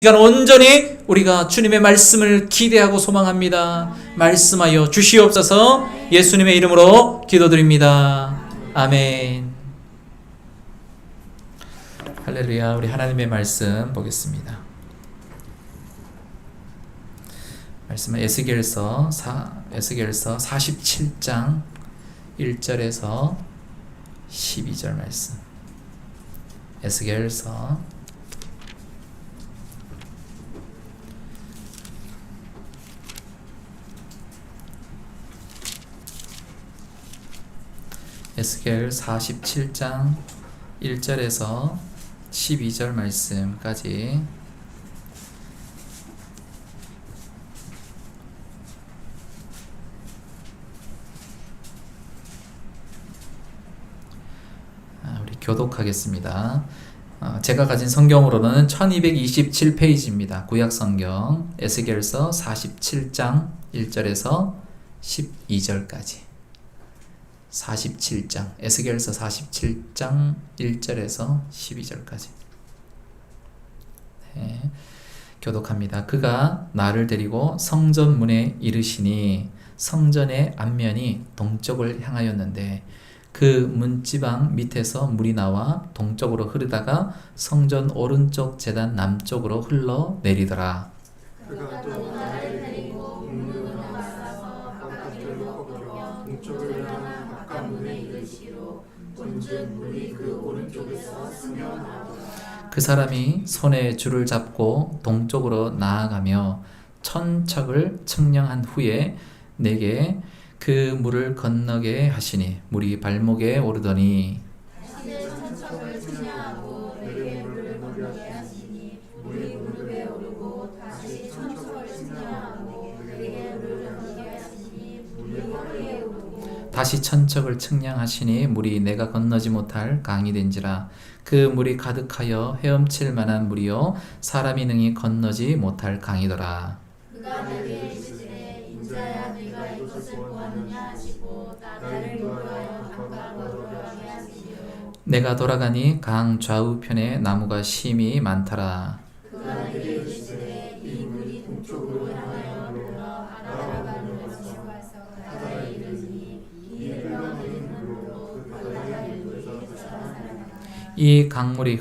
시간 온전히 우리가 주님의 말씀을 기대하고 소망합니다. 말씀하여 주시옵소서. 예수님의 이름으로 기도드립니다. 아멘. 할렐루야. 우리 하나님의 말씀 보겠습니다. 말씀은 에스겔서 47장 1절에서 12절 말씀. 에스겔서 47장 1절에서 12절 말씀까지 우리 교독하겠습니다. 제가 가진 성경으로는 1227페이지입니다. 구약성경 에스겔서 47장 1절에서 12절까지 47장 에스겔서 47장 1절에서 12절까지 교독합니다. 그가 나를 데리고 성전 문에 이르시니 성전의 앞면이 동쪽을 향하였는데 그 문지방 밑에서 물이 나와 동쪽으로 흐르다가 성전 오른쪽 제단 남쪽으로 흘러 내리더라. 그가 또 나를 데리고 문으로 나가서 바깥들로 거꾸려 동쪽을 향한 바깥문에 이르시로 본즉 물이 그 오른쪽에서 스며 나오더라. 그 사람이 손에 줄을 잡고 동쪽으로 나아가며 천척을 측량한 후에 내게 그 물을 건너게 하시니 물이 발목에 오르더니 다시 천척을 측량하고 내게 물을 건너게 하시니 물이 무릎에 오르고 다시 천척을 측량하고 내게 물을 건너게 하시니 물이 허리에 오르고 다시 천척을 측량하시니 물이 내가 건너지 못할 강이 된지라. 그 물이 가득하여 헤엄칠 만한 물이요 사람이 능히 건너지 못할 강이더라. 그가 내게 이르시되 인자야 네가 이것을 보았느냐 하시고 나를 인도하여 강가로 돌아가게 하시리요. 내가 돌아가니 강 좌우편에 나무가 심히 많더라. 그가 내게 이르시되 이 물이 동쪽으로 향하여 흘러 아라바가로 가서 바다에 이르니 이 흘러내린 물로 그 바다의 물이 살아나리라. 이 강물이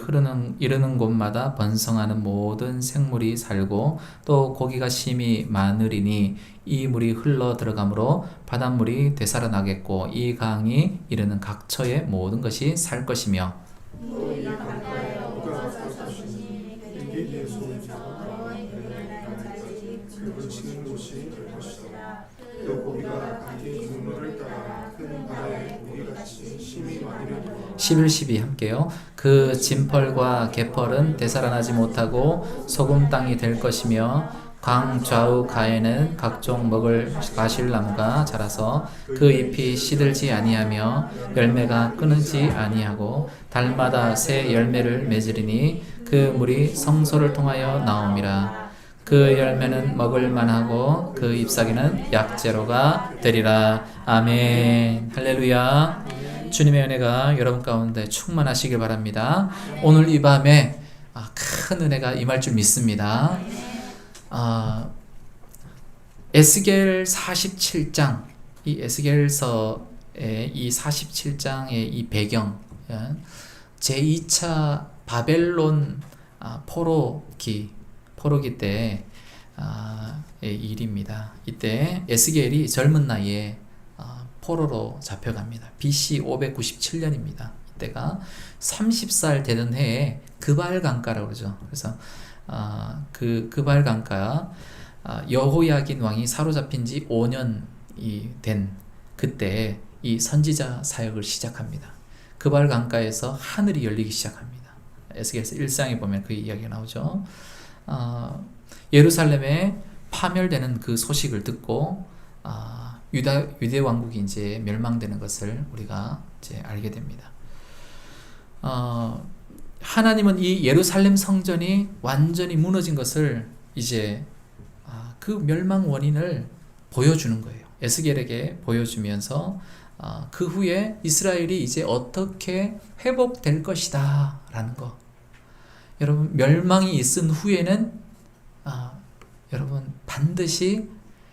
이르는 곳마다 번성하는 모든 생물이 살고 또 고기가 심히 많으리니 이 물이 흘러 들어가므로 바닷물이 되살아나겠고 이 강이 이르는 각처의 모든 것이 살 것이며 또 이 강가에 어부가 서셨으니 땡기기에 손에서 너의 날까지 그를 치는 곳이 될 것이다. 또 고기가 각기 국물을 따라 큰 바다에 고기같이 심히 많으리라. 11, 12 함께요. 그 진펄과 개펄은 되살아나지 못하고 소금 땅이 될 것이며 강 좌우 가에는 각종 먹을 가실나무가 자라서 그 잎이 시들지 아니하며 열매가 끊이지 아니하고 달마다 새 열매를 맺으리니 그 물이 성소를 통하여 나옴이라. 그 열매는 먹을 만하고 그 잎사귀는 약재로가 되리라. 아멘. 할렐루야. 주님의 은혜가 여러분 가운데 충만하시길 바랍니다. 오늘 이 밤에 큰 은혜가 임할 줄 믿습니다. 에스겔 47장, 이 에스겔서의 이 47장의 이 배경, 제2차 바벨론 포로기 때의 일입니다. 이때 에스겔이 젊은 나이에 포로로 잡혀갑니다. BC 597년입니다. 이때가 30살 되던 해에 그발강가라고 그러죠. 그래서 그 그발강가 여호야긴 왕이 사로잡힌 지 5년이 된 그때 이 선지자 사역을 시작합니다. 그발강가에서 하늘이 열리기 시작합니다. 에스겔서 1장에 보면 그 이야기가 나오죠. 예루살렘에 파멸되는 그 소식을 듣고 유대 왕국이 이제 멸망되는 것을 우리가 이제 알게 됩니다. 하나님은 이 예루살렘 성전이 완전히 무너진 것을 이제 그 멸망 원인을 보여주는 거예요. 에스겔에게 보여주면서 그 후에 이스라엘이 이제 어떻게 회복될 것이다 라는 거. 여러분 멸망이 있은 후에는 여러분 반드시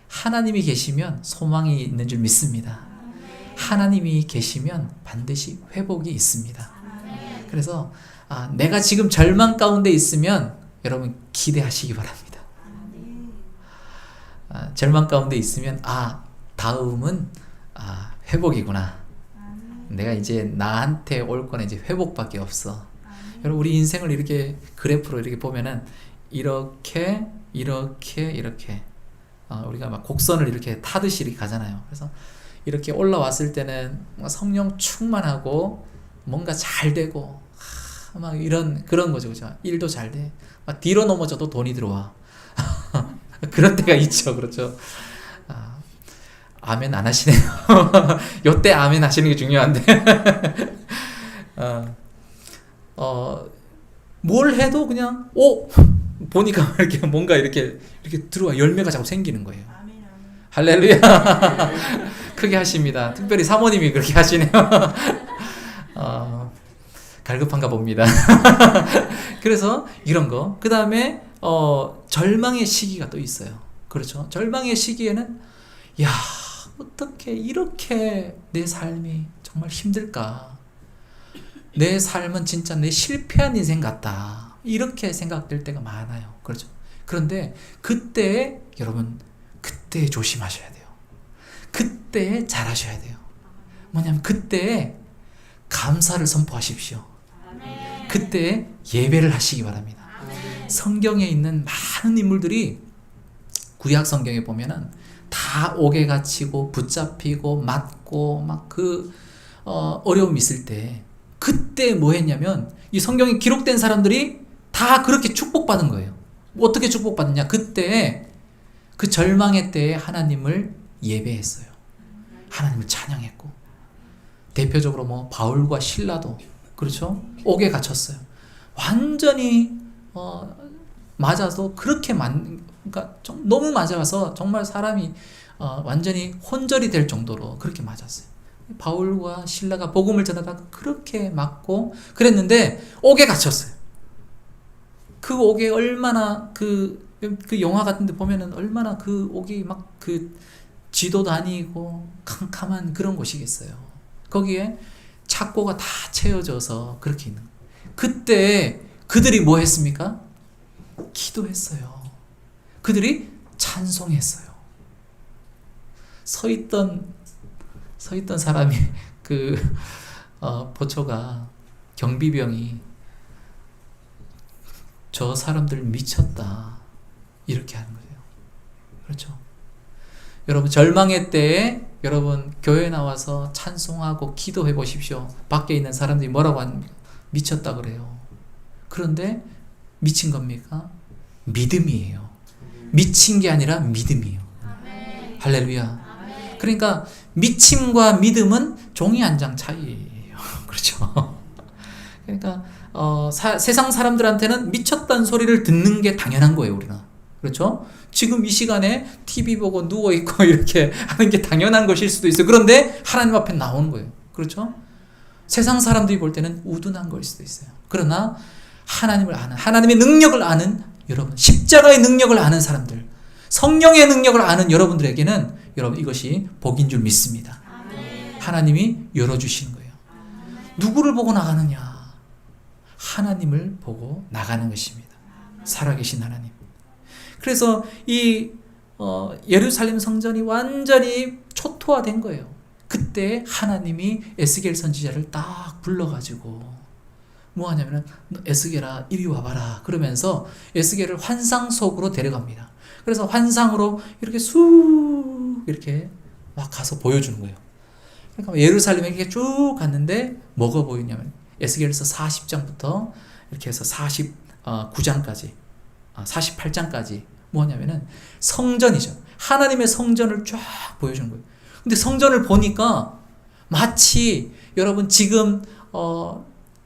하나님이 계시면 소망이 있는 줄 믿습니다. 하나님이 계시면 반드시 회복이 있습니다. 그래서 내가 지금 절망 가운데 있으면 여러분 기대하시기 바랍니다. 절망 가운데 있으면 다음은 회복이구나. 내가 이제 나한테 올 거는 이제 회복밖에 없어. 여러분 우리 인생을 이렇게 그래프로 이렇게 보면은 이렇게 우리가 막 곡선을 이렇게 타듯이 이렇게 가잖아요. 그래서 이렇게 올라왔을 때는 성령 충만하고 뭔가 잘 되고 막 그런 거죠, 그죠? 일도 잘 돼. 막 뒤로 넘어져도 돈이 들어와. 그런 때가 있죠, 그렇죠? 아멘 안 하시네요. 요때 아멘 하시는 게 중요한데. 뭘 해도 그냥 보니까 이렇게 뭔가 이렇게 들어와 열매가 자꾸 생기는 거예요. 할렐루야. 크게 하십니다. 특별히 사모님이 그렇게 하시네요. 갈급한가 봅니다. 그래서 이런 거. 그 다음에 절망의 시기가 또 있어요. 그렇죠? 절망의 시기에는 어떻게 이렇게 내 삶이 정말 힘들까? 내 삶은 진짜 내 실패한 인생 같다. 이렇게 생각될 때가 많아요. 그렇죠? 그런데 그때 여러분 그때 조심하셔야 돼요. 그때 잘하셔야 돼요. 뭐냐면 그때 감사를 선포하십시오. 그때 예배를 하시기 바랍니다. 성경에 있는 많은 인물들이 구약 성경에 보면은 다 옥에 갇히고 붙잡히고 맞고 막 어려움이 있을 때 그때 뭐 했냐면 이 성경에 기록된 사람들이 다 그렇게 축복받은 거예요. 어떻게 축복받았냐? 그때 그 절망의 때에 하나님을 예배했어요. 하나님을 찬양했고 대표적으로 뭐 바울과 실라도 그렇죠? 옥에 갇혔어요. 완전히 맞아서 그렇게 그러니까 너무 맞아서 정말 사람이 완전히 혼절이 될 정도로 그렇게 맞았어요. 바울과 실라가 복음을 전하다가 그렇게 맞고 그랬는데 옥에 갇혔어요. 그 옥에 얼마나 그 영화 같은 데 보면은 얼마나 그 옥이 막 쥐도 다니고 캄캄한 그런 곳이겠어요. 거기에 착고가 다 채워져서 그렇게 있는 거예요. 그때 그들이 뭐 했습니까? 기도했어요. 그들이 찬송했어요. 서 있던 사람이 보초가 경비병이 저 사람들 미쳤다 이렇게 하는 거예요. 그렇죠? 여러분 절망의 때에 여러분 교회 나와서 찬송하고 기도해 보십시오. 밖에 있는 사람들이 뭐라고 합니까? 미쳤다 그래요. 그런데 미친 겁니까? 믿음이에요. 미친 게 아니라 믿음이에요. 아멘. 할렐루야. 아멘. 그러니까 미침과 믿음은 종이 한 장 차이예요. 그렇죠? 그러니까 세상 사람들한테는 미쳤다는 소리를 듣는 게 당연한 거예요, 우리는. 그렇죠? 지금 이 시간에 TV 보고 누워있고 이렇게 하는 게 당연한 것일 수도 있어요. 그런데 하나님 앞에 나오는 거예요. 그렇죠? 세상 사람들이 볼 때는 우둔한 걸 수도 있어요. 그러나 하나님을 아는, 하나님의 능력을 아는 여러분, 십자가의 능력을 아는 사람들, 성령의 능력을 아는 여러분들에게는 여러분 이것이 복인 줄 믿습니다. 하나님이 열어주시는 거예요. 누구를 보고 나가느냐? 하나님을 보고 나가는 것입니다. 살아계신 하나님. 그래서 이 예루살렘 성전이 완전히 초토화된 거예요. 그때 하나님이 에스겔 선지자를 딱 불러가지고 뭐 하냐면 에스겔아 이리 와봐라 그러면서 에스겔을 환상 속으로 데려갑니다. 그래서 환상으로 이렇게 이렇게 막 가서 보여주는 거예요. 그러니까 예루살렘에 이렇게 쭉 갔는데 뭐가 보이냐면 에스겔서 40장부터 이렇게 해서 49장까지 48장까지 뭐냐면은 성전이죠. 하나님의 성전을 쫙 보여주는 거예요. 근데 성전을 보니까 마치 여러분 지금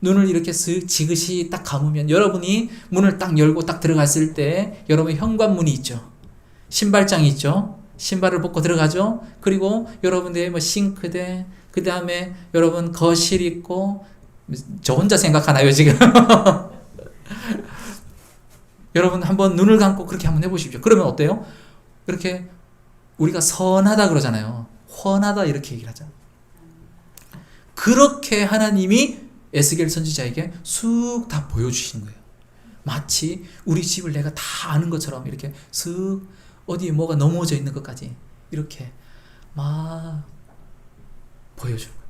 눈을 이렇게 지그시 딱 감으면 여러분이 문을 딱 열고 딱 들어갔을 때 여러분 현관문이 있죠. 신발장이 있죠. 신발을 벗고 들어가죠. 그리고 여러분들의 뭐 싱크대, 그 다음에 여러분 거실 있고, 저 혼자 생각하나요 지금? 여러분 한번 눈을 감고 그렇게 한번 해보십시오. 그러면 어때요? 이렇게 우리가 선하다 그러잖아요. 훤하다 이렇게 얘기를 하죠. 그렇게 하나님이 에스겔 선지자에게 쑥 다 보여주시는 거예요. 마치 우리 집을 내가 다 아는 것처럼 이렇게 슥 어디에 뭐가 넘어져 있는 것까지 이렇게 막 보여주는 거예요.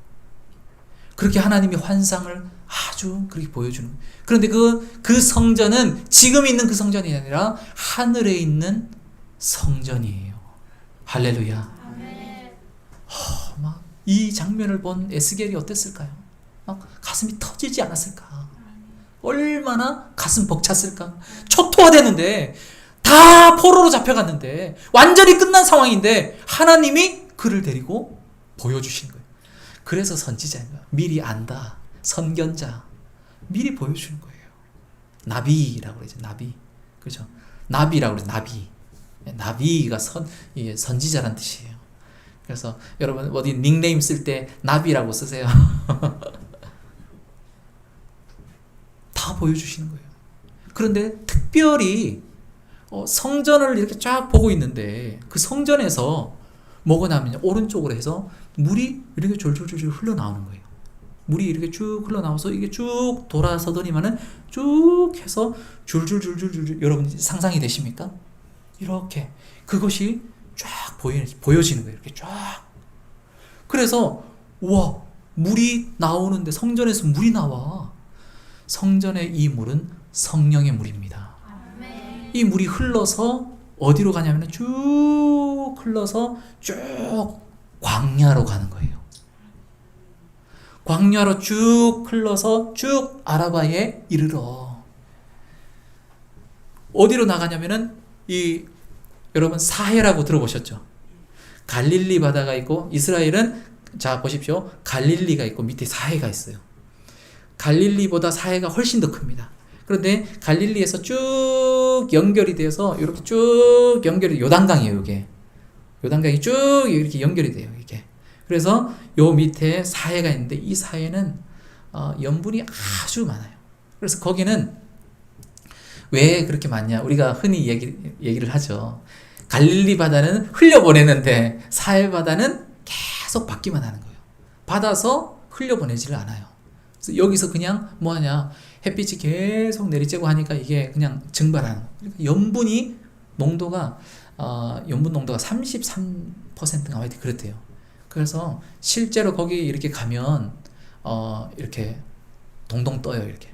그렇게 하나님이 환상을 아주 그렇게 보여주는 거예요. 그런데 그 성전은 지금 있는 그 성전이 아니라 하늘에 있는 성전이에요. 할렐루야. 막 이 장면을 본 에스겔이 어땠을까요? 막 가슴이 터지지 않았을까? 얼마나 가슴 벅찼을까? 초토화되는데 다 포로로 잡혀갔는데 완전히 끝난 상황인데 하나님이 그를 데리고 보여주신 거예요. 그래서 선지자인 거예요. 미리 안다. 선견자. 미리 보여주는 거예요. 나비라고 그러죠. 나비. 그죠? 나비라고 그러죠. 나비. 나비가 선지자란 뜻이에요. 그래서 여러분 어디 닉네임 쓸 때 나비라고 쓰세요. 다 보여주시는 거예요. 그런데 특별히 성전을 이렇게 쫙 보고 있는데 그 성전에서 뭐가 나오면 오른쪽으로 해서 물이 이렇게 졸졸졸 흘러나오는 거예요. 물이 이렇게 쭉 흘러나와서 이게 쭉 돌아서더니만은 쭉 해서 줄줄줄줄줄 여러분 상상이 되십니까? 이렇게 그것이 쫙 보여지는 거예요. 이렇게 쫙. 그래서 우와 물이 나오는데 성전에서 물이 나와. 성전의 이 물은 성령의 물입니다. 이 물이 흘러서 어디로 가냐면 쭉 흘러서 쭉 광야로 가는 거예요. 광야로 쭉 흘러서 쭉 아라바에 이르러 어디로 나가냐면은 여러분 사해라고 들어보셨죠? 갈릴리 바다가 있고 이스라엘은 자 보십시오. 갈릴리가 있고 밑에 사해가 있어요. 갈릴리보다 사해가 훨씬 더 큽니다. 그런데 갈릴리에서 쭉 연결이 돼서 이렇게 쭉 연결이 요단강이에요. 이게 요단강이 쭉 이렇게 연결이 돼요. 이게 그래서 요 밑에 사해가 있는데 이 사해는 염분이 아주 많아요. 그래서 거기는 왜 그렇게 많냐? 우리가 흔히 얘기를 하죠. 갈릴리 바다는 흘려보내는데 사해 바다는 계속 받기만 하는 거예요. 받아서 흘려보내지를 않아요. 그래서 여기서 그냥 뭐하냐? 햇빛이 계속 내리쬐고 하니까 이게 그냥 증발하는 거예요. 그러니까 염분 농도가 33%인가 하여튼 그렇대요. 그래서 실제로 거기 이렇게 가면 이렇게 동동 떠요. 이렇게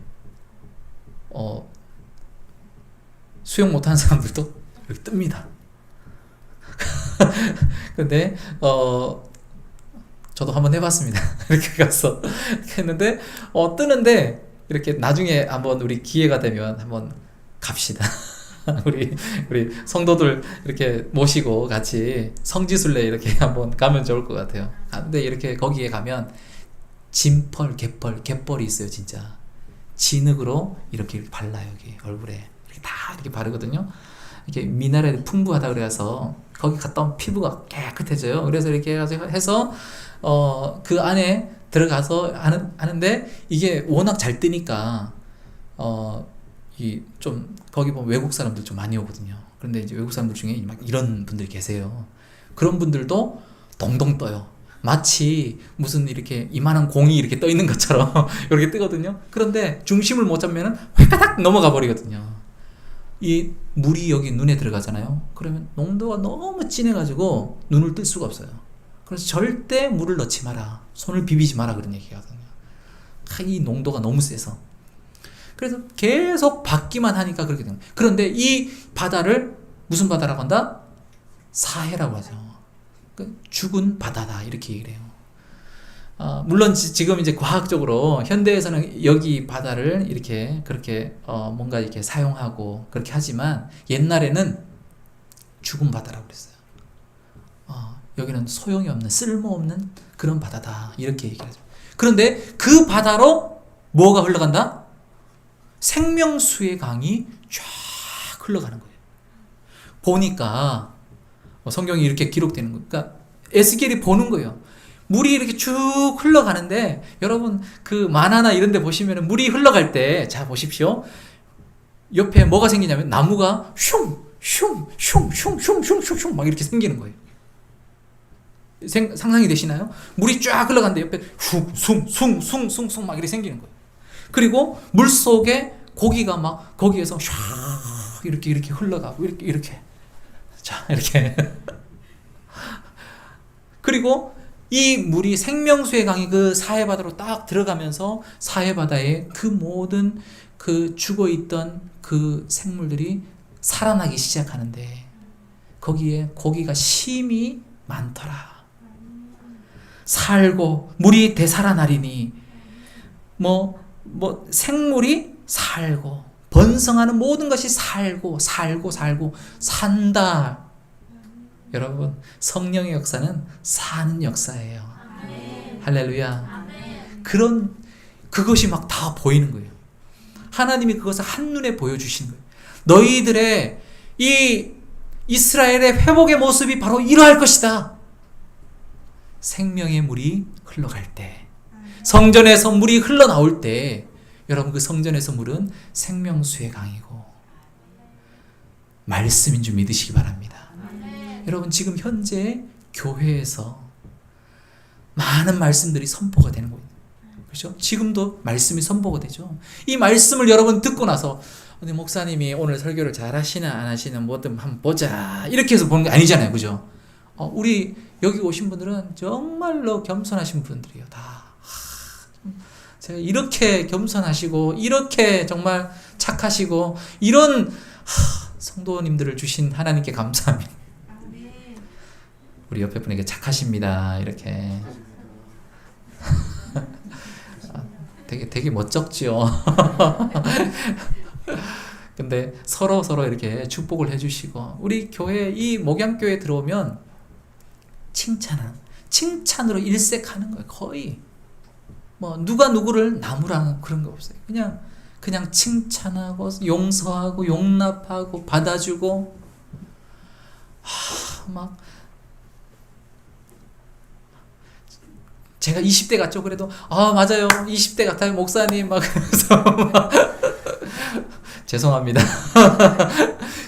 수영 못하는 사람들도 이렇게 뜹니다. 근데 저도 한번 해봤습니다. 이렇게 가서 했는데 뜨는데 이렇게 나중에 한번 우리 기회가 되면 한번 갑시다. 우리 성도들 이렇게 모시고 같이 성지순례 이렇게 한번 가면 좋을 것 같아요. 근데 이렇게 거기에 가면 진펄, 갯벌이 있어요. 진짜 진흙으로 이렇게 발라요. 여기 얼굴에 이렇게 다 이렇게 바르거든요. 이렇게 미네랄이 풍부하다 그래서 거기 갔다 오면 피부가 깨끗해져요. 그래서 이렇게 해서 그 안에 들어가서 하는데 이게 워낙 잘 뜨니까 좀 거기 보면 외국 사람들 좀 많이 오거든요. 그런데 이제 외국 사람들 중에 막 이런 분들이 계세요. 그런 분들도 동동 떠요. 마치 무슨 이렇게 이만한 공이 이렇게 떠 있는 것처럼 이렇게 뜨거든요. 그런데 중심을 못 잡면은 휘가닥 넘어가 버리거든요. 이 물이 여기 눈에 들어가잖아요. 그러면 농도가 너무 진해가지고 눈을 뜰 수가 없어요. 그래서 절대 물을 넣지 마라. 손을 비비지 마라. 그런 얘기거든요. 이 농도가 너무 세서. 그래서 계속 받기만 하니까 그렇게 됩니다. 그런데 이 바다를 무슨 바다라고 한다? 사해라고 하죠. 죽은 바다다. 이렇게 얘기를 해요. 물론 지금 이제 과학적으로 현대에서는 여기 바다를 이렇게 그렇게 뭔가 이렇게 사용하고 그렇게 하지만 옛날에는 죽은 바다라고 그랬어요. 여기는 소용이 없는 쓸모없는 그런 바다다 이렇게 얘기를 하죠. 그런데 그 바다로 뭐가 흘러간다? 생명수의 강이 쫙 흘러가는 거예요. 보니까 성경이 이렇게 기록되는 거예요. 그러니까 에스겔이 보는 거예요. 물이 이렇게 쭉 흘러가는데 여러분 그 만화나 이런 데 보시면 물이 흘러갈 때 자 보십시오. 옆에 뭐가 생기냐면 나무가 슝 막 이렇게 생기는 거예요. 상상이 되시나요? 물이 쫙 흘러가는데 옆에 숭숭숭숭숭 막 이렇게 생기는 거예요. 그리고 물 속에 고기가 막 거기에서 샥 이렇게 흘러가고 이렇게 자 이렇게 그리고 이 물이 생명수의 강이 그 사해바다로 딱 들어가면서 사해바다에 그 모든 그 죽어있던 그 생물들이 살아나기 시작하는데 거기에 고기가 심히 많더라. 살고 물이 되살아나리니 생물이 살고 번성하는 모든 것이 살고 산다. 여러분, 성령의 역사는 사는 역사예요. 할렐루야. 그것이 막 다 보이는 거예요. 하나님이 그것을 한눈에 보여주신 거예요. 너희들의 이 이스라엘의 회복의 모습이 바로 이러할 것이다. 생명의 물이 흘러갈 때, 성전에서 물이 흘러나올 때, 여러분 그 성전에서 물은 생명수의 강이고 말씀인 줄 믿으시기 바랍니다. 여러분 지금 현재 교회에서 많은 말씀들이 선포가 되는 거예요. 그렇죠? 지금도 말씀이 선포가 되죠. 이 말씀을 여러분 듣고 나서 목사님이 오늘 설교를 잘 하시나 안 하시나 뭐든 한번 보자 이렇게 해서 보는 게 아니잖아요. 그죠? 우리 여기 오신 분들은 정말로 겸손하신 분들이에요. 다 제가 이렇게 겸손하시고 이렇게 정말 착하시고 이런 성도님들을 주신 하나님께 감사합니다. 우리 옆에 분에게 착하십니다. 이렇게 되게 멋쩍지요. 근데 서로 이렇게 축복을 해주시고 우리 교회 이 목양교회 들어오면 칭찬으로 일색하는 거예요. 거의 누가 누구를 나무라는 그런 거 없어요. 그냥 칭찬하고 용서하고 용납하고 받아주고 막 제가 20대 같죠? 그래도 맞아요 20대 같아요 목사님 막 그래서 죄송합니다.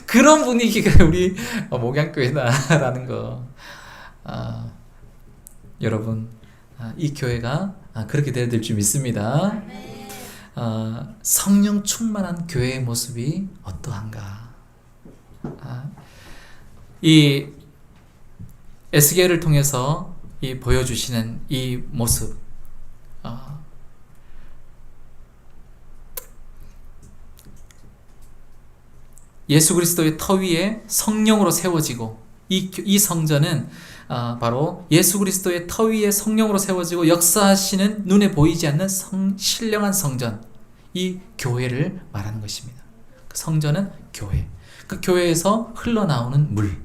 그런 분위기가 우리 목양교회다라는 거. 여러분 이 교회가 그렇게 될 줄 믿습니다. 성령 충만한 교회의 모습이 어떠한가. 이 에스겔을 통해서 보여주시는 이 모습, 예수 그리스도의 터 위에 성령으로 세워지고 이 성전은 바로 예수 그리스도의 터 위에 성령으로 세워지고 역사하시는 눈에 보이지 않는 신령한 성전, 이 교회를 말하는 것입니다. 그 성전은 교회, 그 교회에서 흘러나오는 물,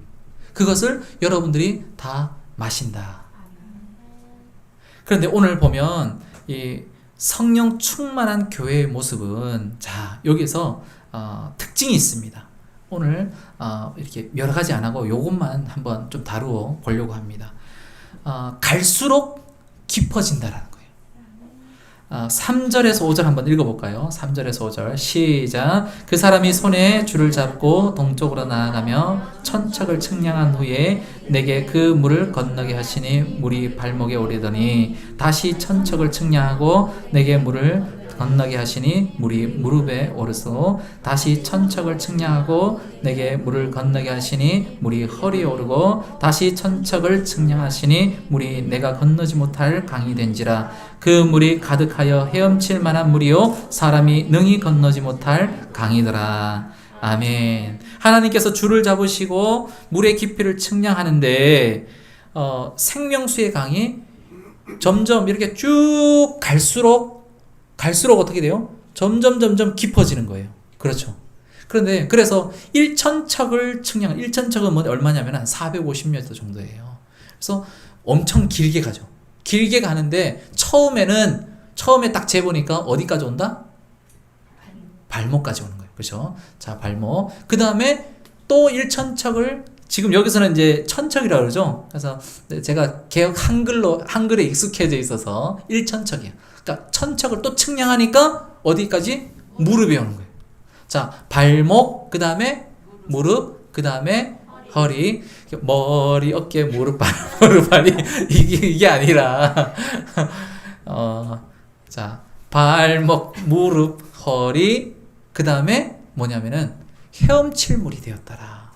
그것을 여러분들이 다 마신다. 그런데 오늘 보면 이 성령 충만한 교회의 모습은 여기서 특징이 있습니다. 오늘 이렇게 여러 가지 안 하고 요것만 한번 좀 다루어 보려고 합니다. 갈수록 깊어진다라는 거예요. 3절에서 5절 한번 읽어볼까요? 3절에서 5절 시작. 그 사람이 손에 줄을 잡고 동쪽으로 나아가며 천척을 측량한 후에 내게 그 물을 건너게 하시니 물이 발목에 오르더니 다시 천척을 측량하고 내게 물을 건너게 하시니 물이 무릎에 오르고 다시 천척을 측량하고 내게 물을 건너게 하시니 물이 허리에 오르고 다시 천척을 측량하시니 물이 내가 건너지 못할 강이 된지라. 그 물이 가득하여 헤엄칠 만한 물이요 사람이 능히 건너지 못할 강이더라. 아멘. 하나님께서 줄을 잡으시고 물의 깊이를 측량하는데 생명수의 강이 점점 이렇게 쭉 갈수록 어떻게 돼요? 점점 깊어지는 거예요. 그렇죠. 그래서 1천척을 측량, 1천척은 얼마냐면 한 450m 정도예요. 그래서 엄청 길게 가죠. 길게 가는데 처음에 딱 재보니까 어디까지 온다? 발목까지 오는 거예요. 그렇죠? 자, 발목. 그 다음에 또 1천척을 지금 여기서는 이제 천척이라고 그러죠. 그래서 제가 개혁 한글에 익숙해져 있어서 1천척이에요. 그러니까 천척을 또 측량하니까 어디까지? 무릎에 오는 거예요. 자, 발목, 그 다음에 무릎, 그 다음에 허리, 머리, 어깨, 무릎, 발, 무릎, 발이 이게 아니라 자, 발목, 무릎, 허리, 그 다음에 뭐냐면은 헤엄칠물이 되었더라.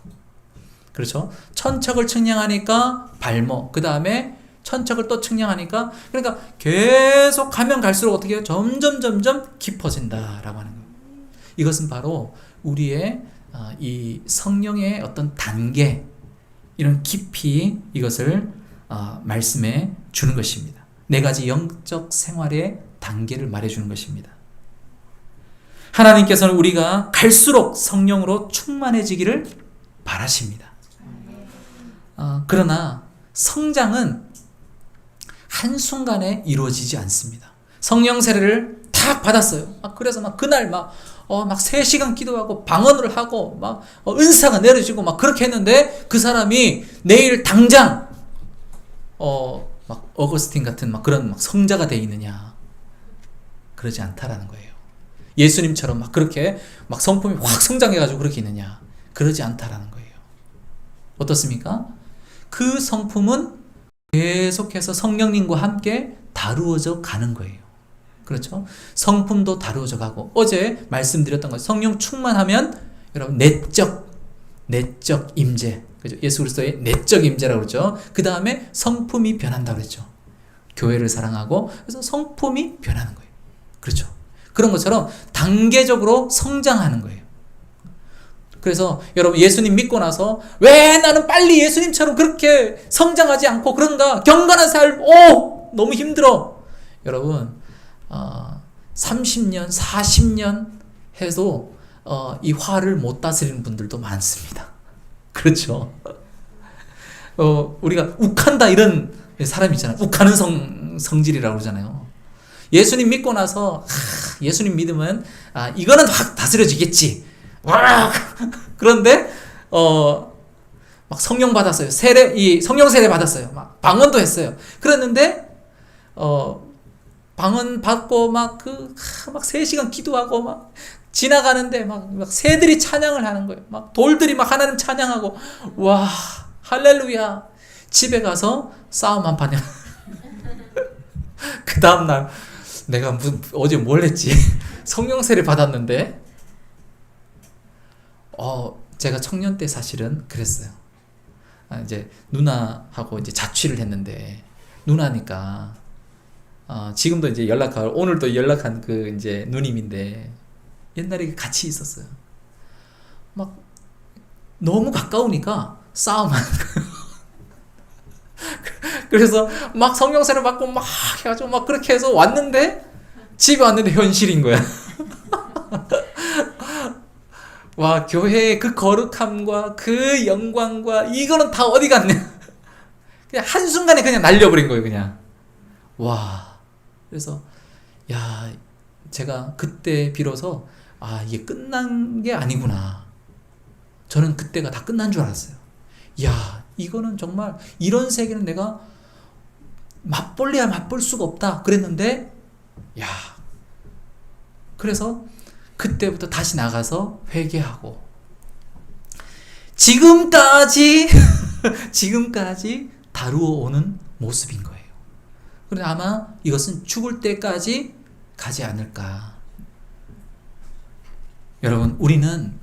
그렇죠? 천척을 측량하니까 발목, 그 다음에 천척을 또 측량하니까, 그러니까 계속 가면 갈수록 어떻게 해요? 점점 깊어진다라고 하는 거예요. 이것은 바로 우리의 이 성령의 어떤 단계, 이런 깊이, 이것을 말씀해 주는 것입니다. 네 가지 영적 생활의 단계를 말해주는 것입니다. 하나님께서는 우리가 갈수록 성령으로 충만해지기를 바라십니다. 그러나 성장은 한순간에 이루어지지 않습니다. 성령 세례를 탁 받았어요. 그래서 그날 3시간 기도하고 방언을 하고 은사가 내려지고 그렇게 했는데, 그 사람이 내일 당장 어거스틴 같은 그런 성자가 돼 있느냐? 그러지 않다라는 거예요. 예수님처럼 그렇게 성품이 확 성장해가지고 그렇게 있느냐? 그러지 않다라는 거예요. 어떻습니까? 그 성품은 계속해서 성령님과 함께 다루어져 가는 거예요. 그렇죠? 성품도 다루어져 가고, 어제 말씀드렸던 것, 성령 충만하면 여러분 내적 임재, 그죠? 예수 그리스도의 내적 임재라고 그러죠. 그 다음에 성품이 변한다고 그랬죠. 교회를 사랑하고, 그래서 성품이 변하는 거예요. 그렇죠? 그런 것처럼 단계적으로 성장하는 거예요. 그래서 여러분, 예수님 믿고 나서 왜 나는 빨리 예수님처럼 그렇게 성장하지 않고 그런가? 경건한 삶, 너무 힘들어. 여러분, 30년, 40년 해도 이 화를 못 다스리는 분들도 많습니다. 그렇죠? 우리가 욱한다 이런 사람 있잖아요. 욱하는 성질이라고 그러잖아요. 예수님 믿고 나서 예수님 믿으면 이거는 확 다스려지겠지. 그런데 성령 받았어요. 성령 세례 받았어요. 방언도 했어요. 그랬는데 방언 받고 3시간 기도하고 지나가는데 새들이 찬양을 하는 거예요. 돌들이 하나님 찬양하고, 와, 할렐루야. 집에 가서 싸움 한 판 해. 그 다음날 내가 어제 뭘 했지? 성령 세례 받았는데, 제가 청년 때 사실은 그랬어요. 이제 누나하고 이제 자취를 했는데, 누나니까 지금도 이제 오늘도 연락한 그 이제 누님인데, 옛날에 같이 있었어요. 너무 가까우니까 싸움하는 거예요. 그래서 성령세를 받고 해가지고 그렇게 해서 왔는데, 집에 왔는데 현실인 거야. 와, 교회의 그 거룩함과 그 영광과 이거는 다 어디 갔냐? 그냥 한순간에 그냥 날려버린 거예요, 그냥. 와. 그래서, 제가 그때 비로소, 이게 끝난 게 아니구나. 저는 그때가 다 끝난 줄 알았어요. 이거는 정말, 이런 세계는 내가 맛볼래야 맛볼 수가 없다. 그랬는데, 그래서, 그때부터 다시 나가서 회개하고 지금까지 다루어 오는 모습인 거예요. 그런데 아마 이것은 죽을 때까지 가지 않을까. 여러분, 우리는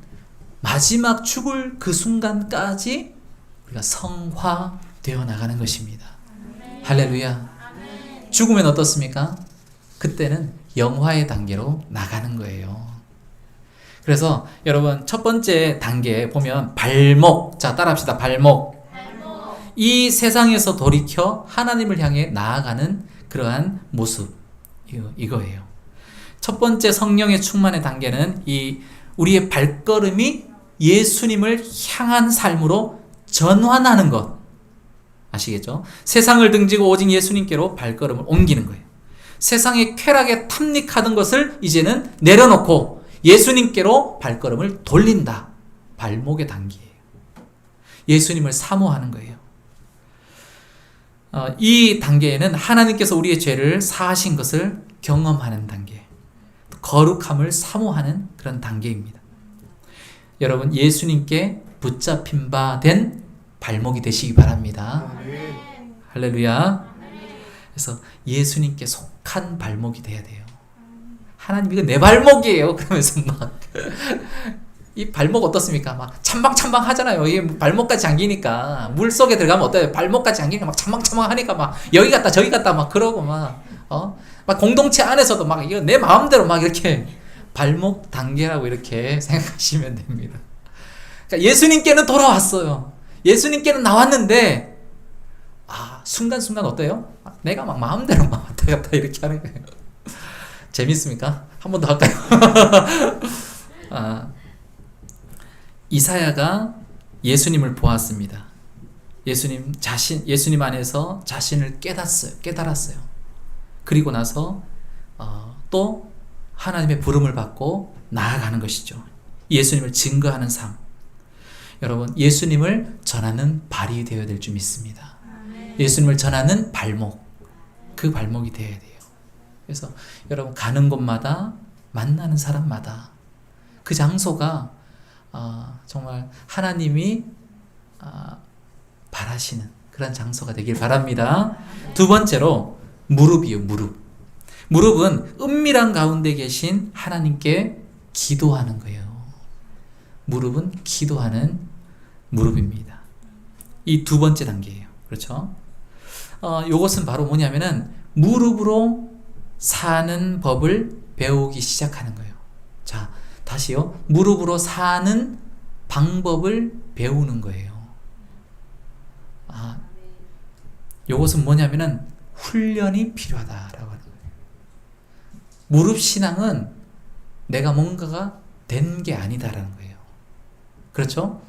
마지막 죽을 그 순간까지 우리가 성화되어 나가는 것입니다. 할렐루야. 죽으면 어떻습니까? 그때는 영화의 단계로 나가는 거예요. 그래서 여러분, 첫 번째 단계에 보면 발목, 자 따라합시다. 발목. 이 세상에서 돌이켜 하나님을 향해 나아가는 그러한 모습, 이거예요. 첫 번째 성령의 충만의 단계는 우리의 발걸음이 예수님을 향한 삶으로 전환하는 것, 아시겠죠? 세상을 등지고 오직 예수님께로 발걸음을 옮기는 거예요. 세상의 쾌락에 탐닉하던 것을 이제는 내려놓고 예수님께로 발걸음을 돌린다. 발목의 단계예요. 예수님을 사모하는 거예요. 이 단계에는 하나님께서 우리의 죄를 사하신 것을 경험하는 단계, 거룩함을 사모하는 그런 단계입니다. 여러분 예수님께 붙잡힌 바 된 발목이 되시기 바랍니다. 아멘. 할렐루야. 그래서 예수님께 속한 발목이 돼야 돼요. 하나님 이거 내 발목이에요. 그러면서 막 이 발목 어떻습니까? 막 찬방찬방 하잖아요. 이게 발목까지 잠기니까 물 속에 들어가면 어때요? 발목까지 잠기니까 막 찬방찬방 하니까 막 여기 갔다 저기 갔다 막 그러고 막 공동체 안에서도 막 이거 내 마음대로 막 이렇게 발목 단계라고 이렇게 생각하시면 됩니다. 그러니까 예수님께는 돌아왔어요. 예수님께는 나왔는데 순간순간 어때요? 내가 막 마음대로 막 왔다 갔다 이렇게 하는 거예요. 재밌습니까? 한 번 더 할까요? 이사야가 예수님을 보았습니다. 예수님 안에서 자신을 깨달았어요. 그리고 나서 또 하나님의 부름을 받고 나아가는 것이죠. 예수님을 증거하는 삶. 여러분, 예수님을 전하는 발이 되어야 될 줄 믿습니다. 예수님을 전하는 발목, 그 발목이 되어야 돼요. 그래서 여러분 가는 곳마다 만나는 사람마다 그 장소가 정말 하나님이 바라시는 그런 장소가 되길 바랍니다. 두 번째로 무릎이요. 무릎은 은밀한 가운데 계신 하나님께 기도하는 거예요. 무릎은 기도하는 무릎입니다. 이 두 번째 단계예요. 그렇죠? 이것은 바로 뭐냐면은 무릎으로 사는 법을 배우기 시작하는 거예요. 자, 다시요. 무릎으로 사는 방법을 배우는 거예요. 이것은 뭐냐면은 훈련이 필요하다라고 하는 거예요. 무릎 신앙은 내가 뭔가가 된 게 아니다라는 거예요. 그렇죠?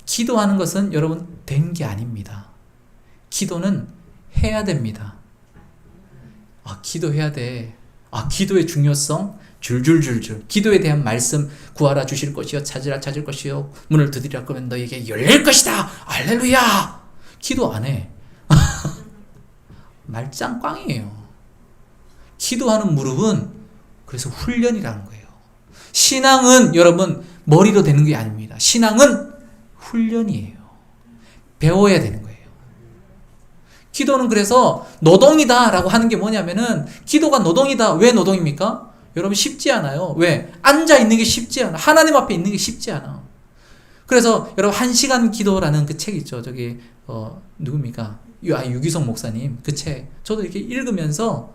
기도하는 것은 여러분 된 게 아닙니다. 기도는 해야 됩니다. 기도해야 돼. 기도의 중요성 줄줄줄줄. 기도에 대한 말씀 구하라 주실 것이요 찾으라 찾을 것이요 문을 두드리라 그러면 너에게 열릴 것이다. 할렐루야. 기도 안 해. 말짱 꽝이에요. 기도하는 무릎은 그래서 훈련이라는 거예요. 신앙은 여러분 머리로 되는 게 아닙니다. 신앙은 훈련이에요. 배워야 되는 거예요. 기도는 그래서 노동이다 라고 하는 게 뭐냐면은 기도가 노동이다. 왜 노동입니까? 여러분 쉽지 않아요. 왜? 앉아 있는 게 쉽지 않아. 하나님 앞에 있는 게 쉽지 않아. 그래서 여러분 1시간 기도라는 그 책 있죠. 저기 누굽니까? 유기성 목사님 그 책 저도 이렇게 읽으면서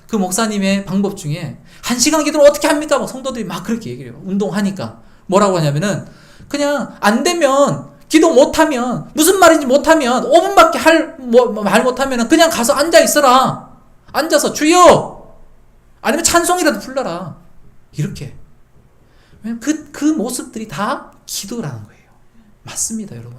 그 목사님의 방법 중에 1시간 기도를 어떻게 합니까? 막 성도들이 막 그렇게 얘기를 해요. 운동하니까 뭐라고 하냐면은 그냥 안 되면 기도 못하면 무슨 말인지 못하면 5분밖에 말 못하면 그냥 가서 앉아 있어라. 앉아서 주여 아니면 찬송이라도 불러라. 이렇게. 왜냐면 그 모습들이 다 기도라는 거예요. 맞습니다, 여러분.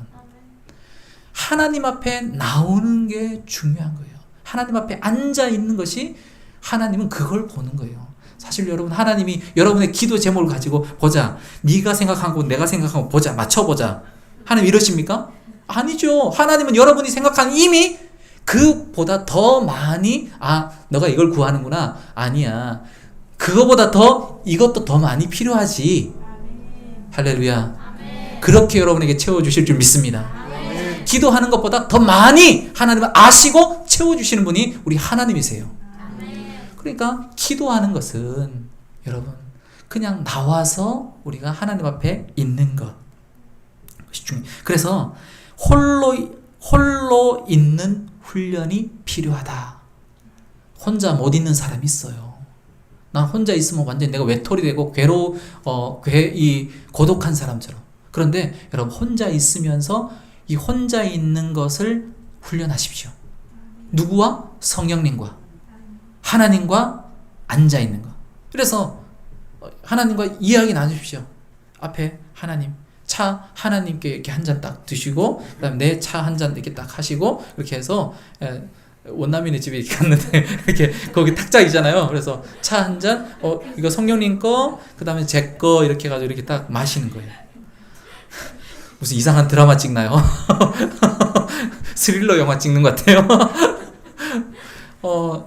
하나님 앞에 나오는 게 중요한 거예요. 하나님 앞에 앉아 있는 것이 하나님은 그걸 보는 거예요. 사실 여러분 하나님이 여러분의 기도 제목을 가지고 보자. 네가 생각하고 내가 생각하고 보자. 맞춰보자. 하나님 이러십니까? 아니죠. 하나님은 여러분이 생각하는 이미 그보다 더 많이 너가 이걸 구하는구나. 아니야. 그거보다 더 이것도 더 많이 필요하지. 할렐루야. 그렇게 여러분에게 채워주실 줄 믿습니다. 기도하는 것보다 더 많이 하나님을 아시고 채워주시는 분이 우리 하나님이세요. 그러니까 기도하는 것은 여러분 그냥 나와서 우리가 하나님 앞에 있는 것. 그래서 홀로 있는 훈련이 필요하다. 혼자 못 있는 사람이 있어요. 난 혼자 있으면 완전히 내가 외톨이 되고 고독한 사람처럼. 그런데 여러분 혼자 있으면서 이 혼자 있는 것을 훈련하십시오. 누구와? 성령님과 하나님과 앉아 있는 것. 그래서 하나님과 이야기 나누십시오. 앞에 하나님, 차 하나님께 이렇게 한 잔 딱 드시고, 그다음에 내 차 한 잔 이렇게 딱 하시고, 이렇게 해서 원남이네 집에 이렇게 갔는데 이렇게 거기 탁자이잖아요. 그래서 차 한 잔, 이거 성령님 거, 그다음에 제 거 이렇게 해가지고 이렇게 딱 마시는 거예요. 무슨 이상한 드라마 찍나요? 스릴러 영화 찍는 것 같아요.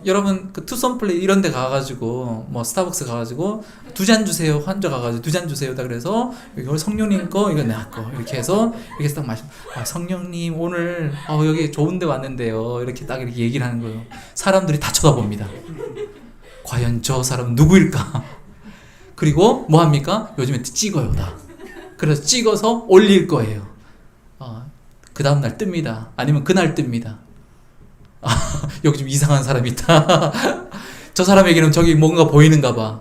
여러분 그 투썸플레이 이런 데 가가지고 뭐 스타벅스 가가지고 2잔 주세요, 환자 가가지고 2잔 주세요 다 그래서 이걸 성령님 거 이거 내 거 이렇게 해서 딱 마시 성령님 오늘 여기 좋은 데 왔는데요 이렇게 딱 이렇게 얘기를 하는 거예요. 사람들이 다 쳐다봅니다. 과연 저 사람 누구일까? 그리고 뭐 합니까? 요즘에 찍어요 다. 그래서 찍어서 올릴 거예요. 그 다음날 뜹니다. 아니면 그날 뜹니다. 여기 좀 이상한 사람이 있다. 저 사람에게는 저기 뭔가 보이는가 봐.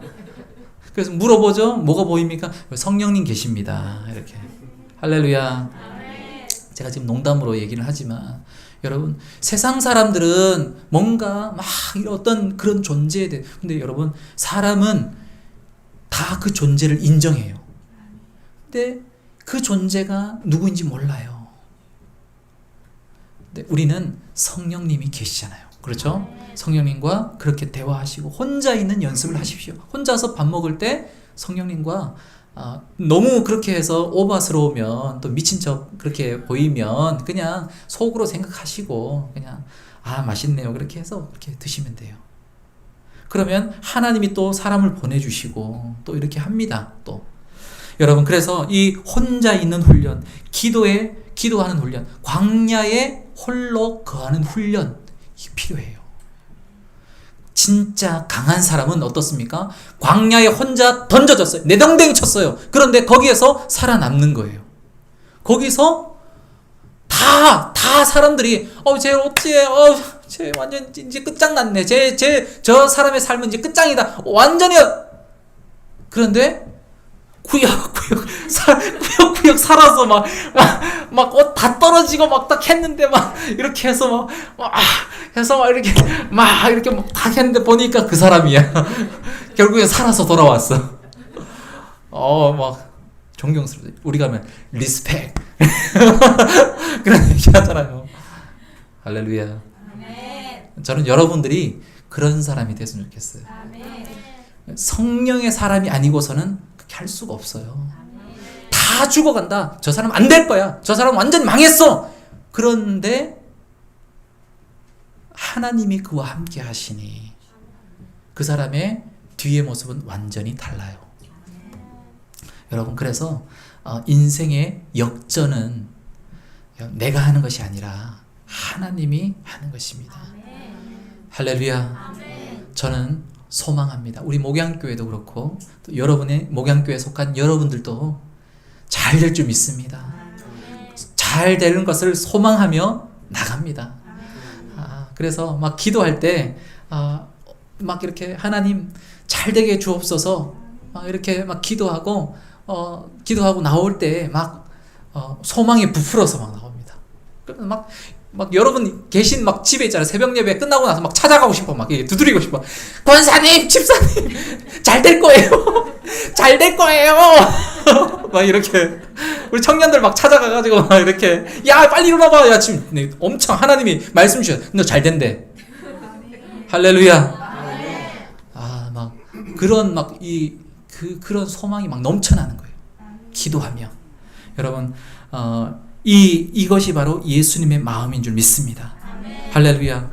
그래서 물어보죠. 뭐가 보입니까? 성령님 계십니다. 이렇게. 할렐루야. 제가 지금 농담으로 얘기를 하지만 여러분 세상 사람들은 뭔가 막 어떤 그런 존재에 대해 근데 여러분 사람은 다 그 존재를 인정해요. 근데 그 존재가 누구인지 몰라요. 근데 우리는 성령님이 계시잖아요. 그렇죠? 성령님과 그렇게 대화하시고 혼자 있는 연습을 하십시오. 혼자서 밥 먹을 때 성령님과 너무 그렇게 해서 오바스러우면 또 미친 척 그렇게 보이면 그냥 속으로 생각하시고 그냥 맛있네요 그렇게 해서 그렇게 드시면 돼요. 그러면 하나님이 또 사람을 보내주시고 또 이렇게 합니다. 또 여러분 그래서 이 혼자 있는 훈련, 기도하는 훈련, 광야에 홀로 거하는 훈련 이게 필요해요. 진짜 강한 사람은 어떻습니까? 광야에 혼자 던져졌어요. 내덩댕이 쳤어요. 그런데 거기에서 살아남는 거예요. 거기서 다 사람들이 쟤 어찌해 쟤 완전 이제 끝장났네. 저 사람의 삶은 이제 끝장이다. 완전히 그런데 구역구역 살아서 막 옷 다 떨어지고 막 딱 했는데 막 이렇게 해서 막 이렇게 막 다 했는데 보니까 그 사람이야. 결국에 살아서 돌아왔어. 막 존경스럽죠. 우리가 하면 리스펙 그런 얘기 하잖아요. 할렐루야. 저는 여러분들이 그런 사람이 됐으면 좋겠어요. 성령의 사람이 아니고서는 그렇게 할 수가 없어요. 다 죽어간다. 저 사람 안 될 거야. 저 사람 완전 망했어. 그런데 하나님이 그와 함께 하시니 그 사람의 뒤의 모습은 완전히 달라요. 여러분 그래서 인생의 역전은 내가 하는 것이 아니라 하나님이 하는 것입니다. 할렐루야. 저는 소망합니다. 우리 목양교회도 그렇고 또 여러분의 목양교회에 속한 여러분들도 잘 될 줄 믿습니다. 잘 되는 것을 소망하며 나갑니다. 그래서 막 기도할 때 막 이렇게 하나님 잘 되게 주옵소서 막 이렇게 막 기도하고 나올 때 막 소망이 부풀어서 막 나옵니다. 막 여러분 계신 막 집에 있잖아요. 새벽 예배 끝나고 나서 막 찾아가고 싶어. 막 두드리고 싶어. 권사님, 집사님, 잘 될 거예요. 잘 될 거예요. 막 이렇게 우리 청년들 막 찾아가가지고 막 이렇게 야 빨리 일어나봐. 야 지금 엄청 하나님이 말씀 주셔. 너 잘 된대. 할렐루야. 막 그런 막 그런 소망이 막 넘쳐나는 거예요. 기도하며 여러분 이것이 바로 예수님의 마음인 줄 믿습니다. 할렐루야.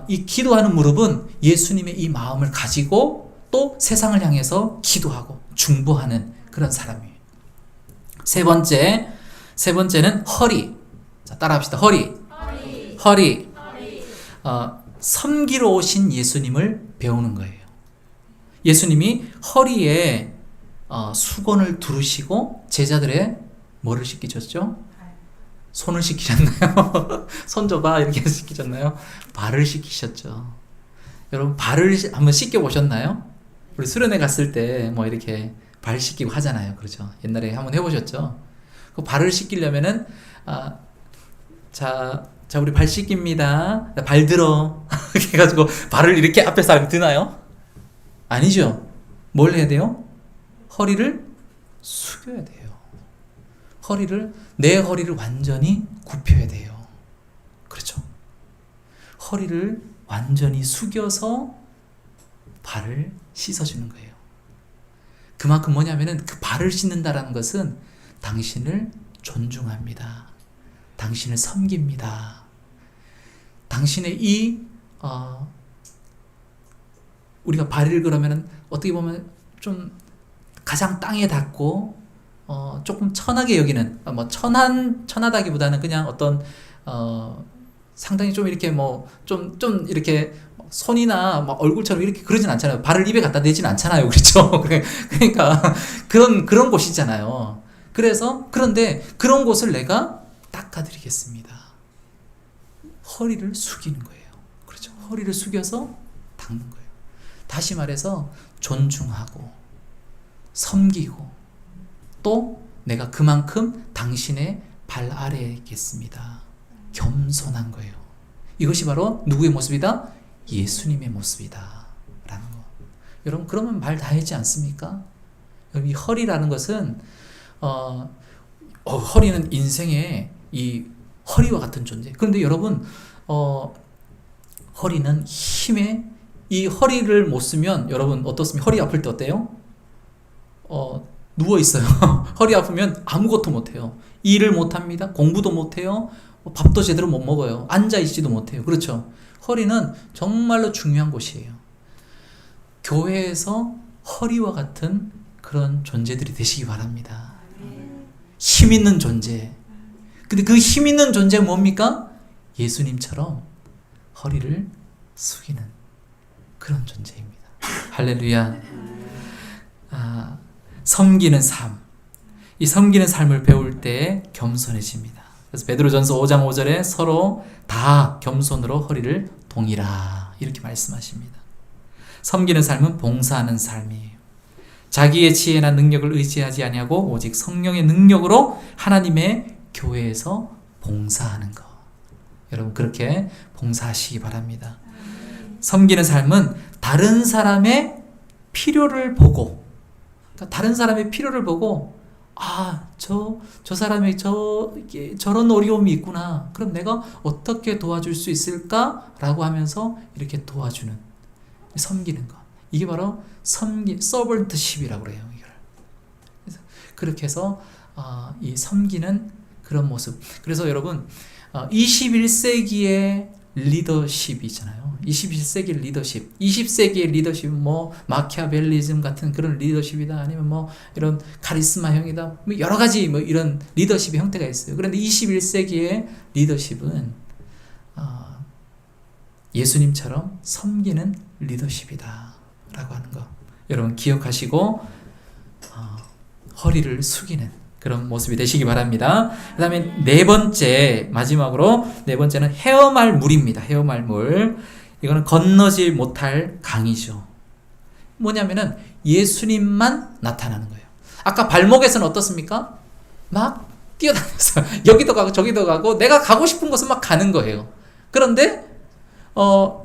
이 기도하는 무릎은 예수님의 이 마음을 가지고 또 세상을 향해서 기도하고 중보하는 그런 사람이에요. 세 번째는 허리. 자, 따라합시다. 허리. 섬기러 오신 예수님을 배우는 거예요. 예수님이 허리에 수건을 두르시고 제자들의 뭐를 시키셨죠? 손을 시키셨나요? 손 줘봐 이렇게 시키셨나요? 발을 시키셨죠. 여러분 발을 한번 씻겨 보셨나요? 우리 수련회 갔을 때 뭐 이렇게 발 씻기고 하잖아요. 그렇죠? 옛날에 한번 해보셨죠? 그 발을 씻기려면은 자 우리 발 씻깁니다. 발 들어. 이렇게 해가지고 발을 이렇게 앞에 사람이 드나요? 아니죠. 뭘 해야 돼요? 허리를 숙여야 돼요. 내 허리를 완전히 굽혀야 돼요. 그렇죠? 허리를 완전히 숙여서 발을 씻어주는 거예요. 그만큼 뭐냐면은 그 발을 씻는다라는 것은 당신을 존중합니다. 당신을 섬깁니다. 당신의 우리가 발을 그러면은 어떻게 보면 좀 가장 땅에 닿고 조금 천하게 여기는 뭐 천하다기보다는 그냥 어떤 상당히 좀 이렇게 뭐 좀 이렇게 손이나 막 얼굴처럼 이렇게 그러진 않잖아요. 발을 입에 갖다 대진 않잖아요. 그렇죠? 그러니까 그런 곳이잖아요. 그런데 그런 곳을 내가 닦아드리겠습니다. 허리를 숙이는 거예요. 그렇죠? 허리를 숙여서 닦는 거예요. 다시 말해서 존중하고 섬기고 또 내가 그만큼 당신의 발 아래에 있겠습니다. 겸손한 거예요. 이것이 바로 누구의 모습이다? 예수님의 모습이다 라는 거. 여러분 그러면 말 다 했지 않습니까? 이 허리라는 것은 허리는 인생의 이 허리와 같은 존재. 그런데 여러분 허리는 힘의 이 허리를 못 쓰면 여러분 어떻습니까? 허리 아플 때 어때요? 누워 있어요. 허리 아프면 아무것도 못 해요. 일을 못 합니다. 공부도 못 해요. 밥도 제대로 못 먹어요. 앉아 있지도 못해요. 그렇죠? 허리는 정말로 중요한 곳이에요. 교회에서 허리와 같은 그런 존재들이 되시기 바랍니다. 힘 있는 존재. 근데 그 힘 있는 존재가 뭡니까? 예수님처럼 허리를 숙이는 그런 존재입니다. 할렐루야. 섬기는 삶. 이 섬기는 삶을 배울 때 겸손해집니다. 그래서 베드로전서 5장 5절에 서로 다 겸손으로 허리를 동이라 이렇게 말씀하십니다. 섬기는 삶은 봉사하는 삶이에요. 자기의 지혜나 능력을 의지하지 아니하고 오직 성령의 능력으로 하나님의 교회에서 봉사하는 것. 여러분 그렇게 봉사하시기 바랍니다. 섬기는 삶은 다른 사람의 필요를 보고, 그러니까 다른 사람의 필요를 보고 저 사람이 저런 어려움이 있구나. 그럼 내가 어떻게 도와줄 수 있을까라고 하면서 이렇게 도와주는, 섬기는 것. 이게 바로 서번트십이라고 그래요. 이걸. 그래서 그렇게 해서 이 섬기는 그런 모습. 그래서 여러분 21세기의 리더십이잖아요. 21세기 리더십, 20세기의 리더십은 뭐 마키아벨리즘 같은 그런 리더십이다, 아니면 뭐 이런 카리스마형이다, 뭐 여러 가지 뭐 이런 리더십의 형태가 있어요. 그런데 21세기의 리더십은 예수님처럼 섬기는 리더십이다라고 하는 거 여러분 기억하시고 허리를 숙이는 그런 모습이 되시기 바랍니다. 그 다음에 마지막으로 네 번째는 헤어말물입니다. 헤어말물. 이거는 건너지 못할 강이죠. 뭐냐면은 예수님만 나타나는 거예요. 아까 발목에서는 어떻습니까? 막 뛰어다녀서 여기도 가고 저기도 가고 내가 가고 싶은 곳은 막 가는 거예요. 그런데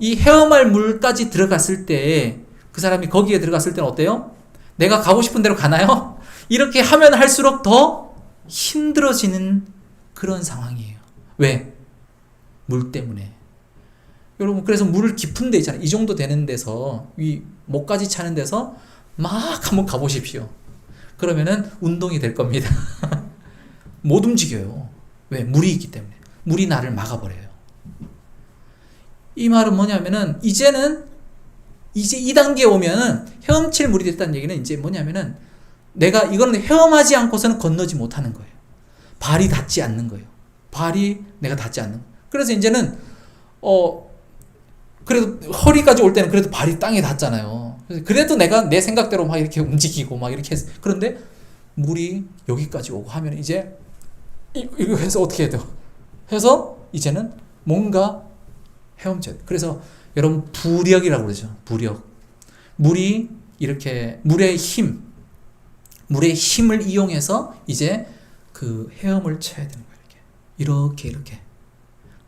이 헤어말물까지 들어갔을 때 그 사람이 거기에 들어갔을 때는 어때요? 내가 가고 싶은 대로 가나요? 이렇게 하면 할수록 더 힘들어지는 그런 상황이에요. 왜? 물 때문에. 여러분 그래서 물 깊은 데 있잖아요. 이 정도 되는 데서 이 목까지 차는 데서 막 한번 가보십시오. 그러면은 운동이 될 겁니다. 못 움직여요. 왜? 물이 있기 때문에. 물이 나를 막아버려요. 이 말은 뭐냐면은 이제 이 단계에 오면은 헤엄칠 물이 됐다는 얘기는 이제 뭐냐면은 내가 이거는 헤엄하지 않고서는 건너지 못하는 거예요. 발이 닿지 않는 거예요. 발이 내가 닿지 않는 거예요. 그래서 이제는 그래도 허리까지 올 때는 그래도 발이 땅에 닿잖아요. 그래도 내가 내 생각대로 막 이렇게 움직이고 막 이렇게 해서, 그런데 물이 여기까지 오고 하면 이제 이거 해서 어떻게 해야 돼요? 해서 이제는 뭔가 헤엄쳐야 돼요. 그래서 여러분 부력이라고 그러죠. 부력. 물이 이렇게 물의 힘을 이용해서 이제 그 헤엄을 쳐야 되는 거예요. 이렇게.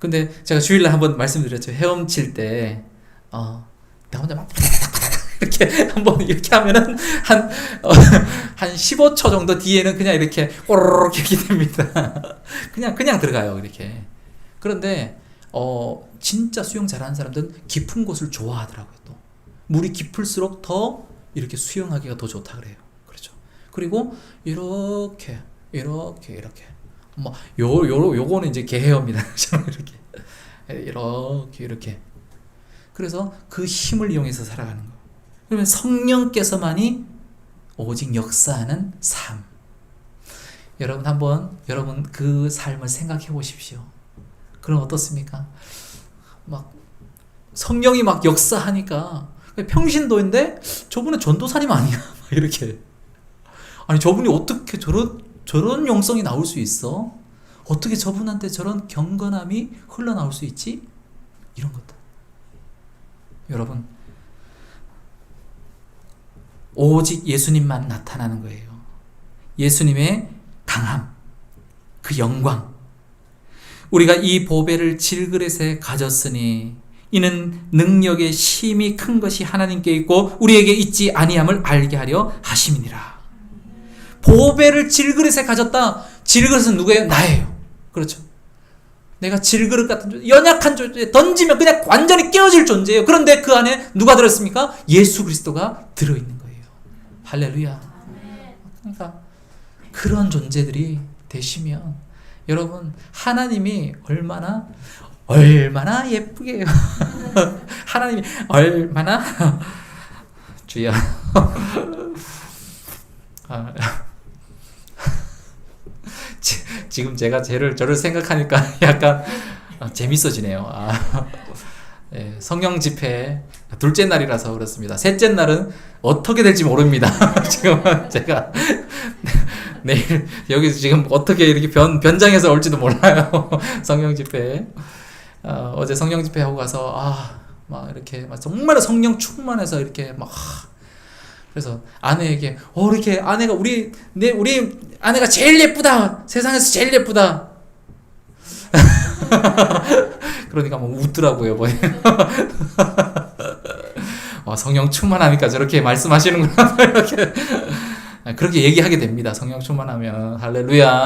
근데 제가 주일날 한번 말씀드렸죠. 헤엄칠 때 나 혼자 막 이렇게 한번 이렇게 하면은 한 15초 정도 뒤에는 그냥 이렇게 꼬르륵 이렇게 됩니다. 그냥 들어가요. 이렇게. 그런데 진짜 수영 잘하는 사람들은 깊은 곳을 좋아하더라고요. 또 물이 깊을수록 더 이렇게 수영하기가 더 좋다 그래요. 그렇죠. 그리고 이렇게 뭐 요거는 이제 개헤엄이다. 이렇게 이렇게. 그래서 그 힘을 이용해서 살아가는 거예요. 그러면 성령께서만이 오직 역사하는 삶. 여러분 한번 여러분 그 삶을 생각해 보십시오. 그럼 어떻습니까? 막 성령이 막 역사하니까 평신도인데 저분은 전도사님 아니야? 이렇게. 아니 저분이 어떻게 저런 영성이 나올 수 있어? 어떻게 저분한테 저런 경건함이 흘러나올 수 있지? 이런 것들. 여러분 오직 예수님만 나타나는 거예요. 예수님의 강함, 그 영광. 우리가 이 보배를 질그릇에 가졌으니 이는 능력의 심이 큰 것이 하나님께 있고 우리에게 있지 아니함을 알게 하려 하심이니라. 보배를 질그릇에 가졌다. 질그릇은 누구예요? 나예요. 그렇죠. 내가 질그릇 같은 존재, 연약한 존재, 던지면 그냥 완전히 깨어질 존재예요. 그런데 그 안에 누가 들어있습니까? 예수 그리스도가 들어있는 거예요. 할렐루야. 그러니까 그런 존재들이 되시면 여러분 하나님이 얼마나 예쁘게 하나님이 얼마나 주여 지금 제가 저를 생각하니까 약간 재밌어지네요. 네, 성령 집회 둘째 날이라서 그렇습니다. 셋째 날은 어떻게 될지 모릅니다. 지금은 제가 내일 여기서 지금 어떻게 이렇게 변장해서 올지도 몰라요. 성령 집회. 어제 성령 집회 하고 가서 막 이렇게 막 정말 성령 충만해서 이렇게 막 그래서 아내에게 이렇게 아내가 우리 아내가 제일 예쁘다. 세상에서 제일 예쁘다. 그러니까 뭐 웃더라고요. 성령 충만하니까 저렇게 말씀하시는구나. 이렇게 그렇게 얘기하게 됩니다. 성령 충만하면 할렐루야.